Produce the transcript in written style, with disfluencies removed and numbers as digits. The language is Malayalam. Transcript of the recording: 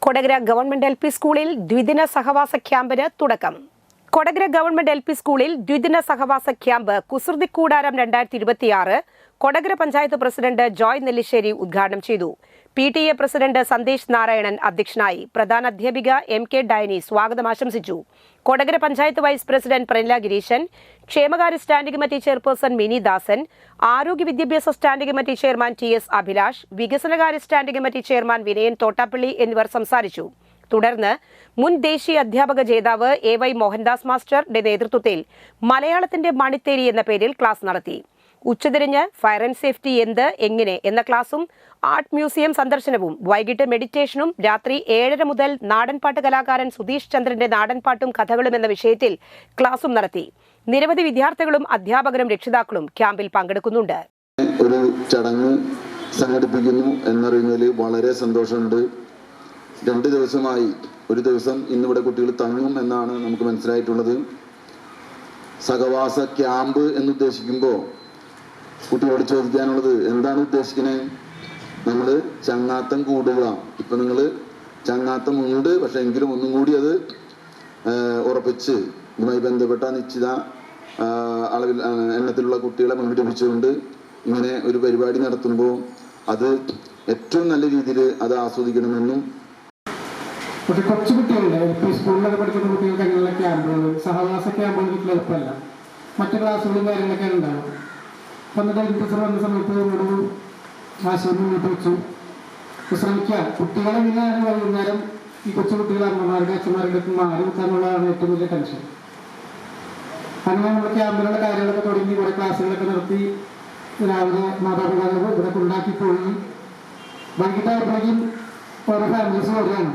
Kodakara government LP. സ്കൂളിൽ ദ്വിദിന സഹവാസ ക്യാമ്പിന് തുടക്കം. Kodakara government LP. സ്കൂളിൽ ദ്വിദിന സഹവാസ ക്യാമ്പ് കുസൃതിക്കൂടാരം 2026 കൊടകര പഞ്ചായത്ത് പ്രസിഡന്റ് ജോയ് നെല്ലിശ്ശേരി ഉദ്ഘാടനം ചെയ്തു. PTA പ്രസിഡന്റ് സന്ദേശ് നാരായണൻ അധ്യക്ഷനായി. പ്രധാന അധ്യാപിക MK ഡയനി സ്വാഗതം ആശംസിച്ചു. കൊടകര പഞ്ചായത്ത് വൈസ് പ്രസിഡന്റ് പ്രനില ഗിരീശൻ, ക്ഷേമകാര്യ standing committee chairperson Mini Dasan, ആരോഗ്യ വിദ്യാഭ്യാസ standing committee chairman TS Abhilash, വികസനകാര്യ standing committee chairman Vinayan Thottappally എന്നിവർ സംസാരിച്ചു. തുടർന്ന് മുൻ ദേശീയ അധ്യാപക ജേതാവ് AY മോഹൻദാസ് മാസ്റ്ററുടെ നേതൃത്വത്തിൽ മലയാളത്തിന്റെ മണിത്തേരി എന്ന പേരിൽ ക്ലാസ് നടത്തി. ഉച്ചതിരിഞ്ഞ് ഫയർ ആൻഡ് സേഫ്റ്റി എങ്ങനെ എന്ന ക്ലാസും ആർട്ട് മ്യൂസിയം സന്ദർശനവും, വൈകിട്ട് മെഡിറ്റേഷനും, രാത്രി 7:30 മുതൽ നാടൻപാട്ട് കലാകാരൻ സുധീഷ് ചന്ദ്രന്റെ നാടൻപാട്ടും കഥകളും എന്ന വിഷയത്തിൽ ക്ലാസും നടത്തി. നിരവധി വിദ്യാർത്ഥികളും അധ്യാപകരും രക്ഷിതാക്കളും ക്യാമ്പിൽ പങ്കെടുക്കുന്നുണ്ട്. ഒരു ചടങ്ങ് സംഘടിപ്പിക്കുന്നു എന്നറിയുന്നതിൽ വളരെ സന്തോഷമുണ്ട്. 2 ദിവസമായി, ഒരു ദിവസം ഇന്നിവിടെ കുട്ടികൾ തങ്ങും എന്നാണ് നമുക്ക് മനസ്സിലായിട്ടുള്ളത്. സഹവാസ ക്യാമ്പ് എന്നുദ്ദേശിക്കുമ്പോൾ കുട്ടികളോട് ചോദിക്കാനുള്ളത്, എന്താണ് ഉദ്ദേശിക്കുന്നത്? നമ്മൾ ചങ്ങാത്തം കൂടുക. ഇപ്പം നിങ്ങൾ ചങ്ങാത്തം ഉണ്ട്, പക്ഷെ എങ്കിലും ഒന്നും കൂടി അത് ഉറപ്പിച്ച് ഇതുമായി ബന്ധപ്പെട്ട നിശ്ചിത അളവിൽ എണ്ണത്തിലുള്ള കുട്ടികളെ പങ്കെടുപ്പിച്ചുകൊണ്ട് ഇങ്ങനെ ഒരു പരിപാടി നടത്തുമ്പോൾ അത് ഏറ്റവും നല്ല രീതിയിൽ അത് ആസ്വദിക്കണമെന്നും, പക്ഷെ കുറച്ച് കുട്ടികളുണ്ട് LP സ്കൂളിലൊക്കെ പഠിക്കുന്ന കുട്ടികൾക്ക് അങ്ങനെയുള്ള ക്യാമ്പുകൾ, സഹവാസ ക്യാമ്പുകൾ വീട്ടിൽ എളുപ്പമല്ല. മറ്റു ക്ലാസ്സുകളും കാര്യങ്ങളൊക്കെ ഉണ്ടാവും. അപ്പം എന്നിട്ട് ടീച്ചർ വന്ന സമയത്ത് ഒരു ആശയം മുന്നോട്ട് വെച്ചു, ശ്രമിക്കുക കുട്ടികളെങ്ങനെയാണ് വൈകുന്നേരം ഈ കൊച്ചു കുട്ടികൾ അമ്മമാരുടെ അച്ഛന്മാരുടെ അടുത്ത് മാറി നിൽക്കാനുള്ളതാണ് ഏറ്റവും വലിയ ടെൻഷൻ. അങ്ങനെ നമ്മൾ ക്യാമ്പിലുള്ള കാര്യങ്ങളൊക്കെ തുടങ്ങി ഇവിടെ ക്ലാസ്സുകളൊക്കെ നടത്തി രാവിലെ മാതാപിതാക്കൾ ഇവിടെ കൊണ്ടാക്കി പോയി വൈകിട്ടായപ്പോഴേക്കും ഓരോ ഫാമിലീസ് വരികയാണ്.